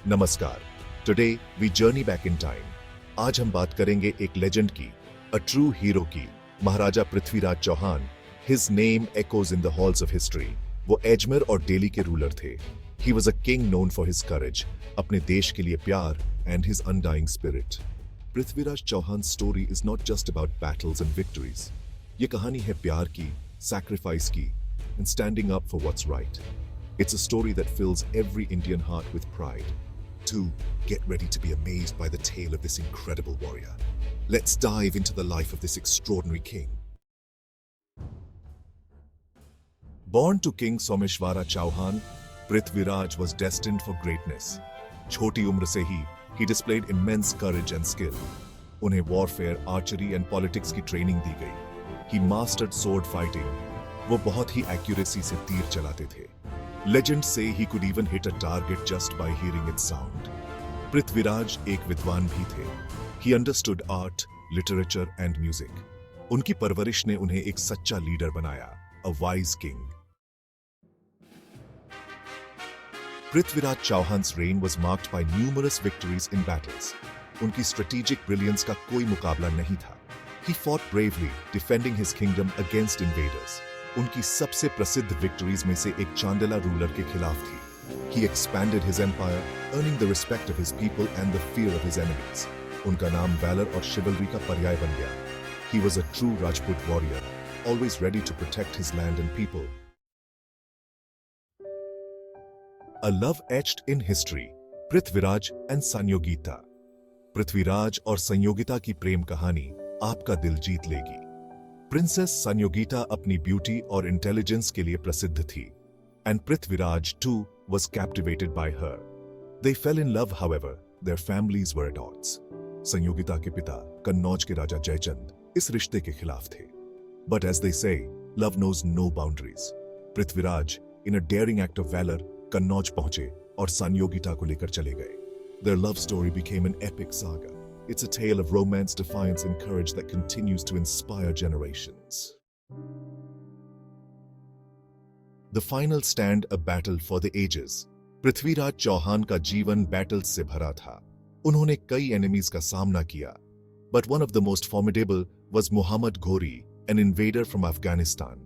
नमस्कार। Today we journey back in time. आज हम बात करेंगे एक लेजेंड की, अ ट्रू हीरो की, Maharaja Prithviraj Chauhan. His name echoes in the halls of history। वो अजमेर और दिल्ली के रूलर थे। He was a king known for his courage, अपने देश के लिए प्यार and his undying spirit। Prithviraj Chauhan story is not just about battles and victories। ये कहानी है प्यार की, sacrifice की, and standing up for what's right। It's a story that fills every Indian heart with pride। Get ready to be amazed by the tale of this incredible warrior। Let's dive into the life of this extraordinary king। Born to King Someshwara Chauhan, Prithviraj was destined for greatness। छोटी उम्र से ही he displayed immense courage and skill। उन्हें warfare, archery and politics की training दी गई। He mastered sword fighting। वो बहुत ही accuracy से तीर चलाते थे। Legends say he could even hit a target just by hearing its sound। Prithviraj एक विद्वान भी थे। He understood art, literature and music। उनकी परवरिश ने उन्हें एक सच्चा लीडर बनाया, a wise king। Prithviraj Chauhan's reign was marked by numerous victories in battles। उनकी strategic brilliance का कोई मुकाबला नहीं था। He fought bravely, defending his kingdom against invaders। उनकी सबसे प्रसिद्ध विक्ट्रीज में से एक चांडला रूलर के खिलाफ थी। He expanded his empire, earning the respect of his people and the fear of his enemies। उनका नाम वैलर और शिवलरी का पर्याय बन गया। He was a true Rajput warrior, always ready to protect his land and people। A love etched in history, Prithviraj and Sanyogita. Prithviraj और संयोगिता की प्रेम कहानी आपका दिल जीत लेगी। प्रिंसेस संयोगिता अपनी ब्यूटी और इंटेलिजेंस के लिए प्रसिद्ध थी, and Prithviraj too was captivated by her। They fell in love, however, their families were at odds। Sanyogita के पिता कन्नौज के राजा जयचंद इस रिश्ते के खिलाफ थे। But as they say, love knows no boundaries। Prithviraj in a daring act of valor Kannauj पहुंचे और संयोगिता को लेकर चले गए। Their love story became an epic saga। It's a tale of romance, defiance and courage that continues to inspire generations। The final stand, a battle for the ages। Prithviraj Chauhan का जीवन battles से भरा था। उन्होंने कई एनिमीज का सामना किया, but one of the most formidable was Muhammad Ghori, an invader from Afghanistan।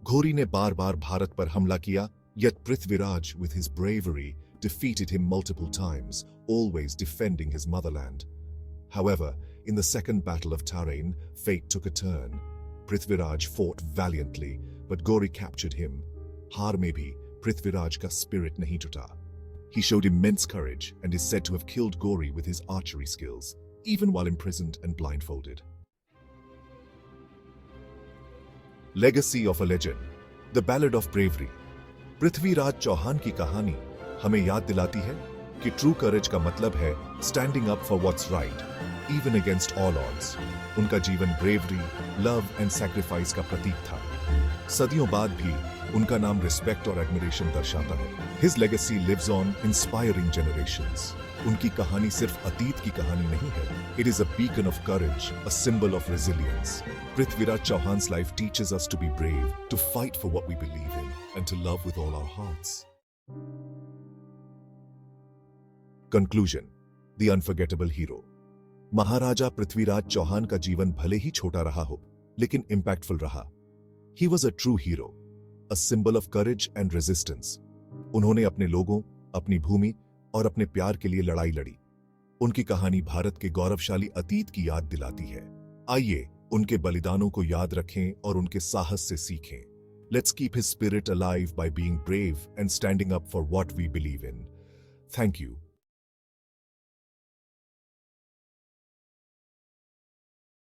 घोरी ने बार-बार भारत पर हमला किया, yet Prithviraj with his bravery defeated him multiple times, always defending his motherland। However, in the second battle of Tarain, fate took a turn। Prithviraj fought valiantly, but Ghori captured him। हार में भी पृथ्वीराज का spirit नहीं टूटा। He showed immense courage and is said to have killed Ghori with his archery skills, even while imprisoned and blindfolded। Legacy of a legend, the ballad of bravery। Prithviraj Chauhan की कहानी हमें याद दिलाती है कि ट्रू करेज का मतलब है standing up for what's right, even against all odds. उनका जीवन ब्रेवरी, लव एंड सैक्रिफाइस का प्रतीक था। सदियों बाद भी उनका नाम रिस्पेक्ट और एडमिरेशन दर्शाता है। His legacy lives on, inspiring generations। उनकी कहानी सिर्फ अतीत की कहानी नहीं है। It is a beacon of courage, a symbol of resilience। Prithviraj Chauhan's life teaches us to be brave, to fight for what we believe in, and to love with all our hearts। Conclusion, The Unforgettable Hero। महाराजा पृथ्वीराज चौहान का जीवन भले ही छोटा रहा हो, लेकिन impactful रहा। He was a true hero, a symbol of courage and resistance। उन्होंने अपने लोगों, अपनी भूमि और अपने प्यार के लिए लड़ाई लड़ी। उनकी कहानी भारत के गौरवशाली अतीत की याद दिलाती है। आइए उनके बलिदानों को याद रखें और उनके साहस से सीखें। Let's keep his spirit alive by being brave and standing up for what we believe in। Thank you।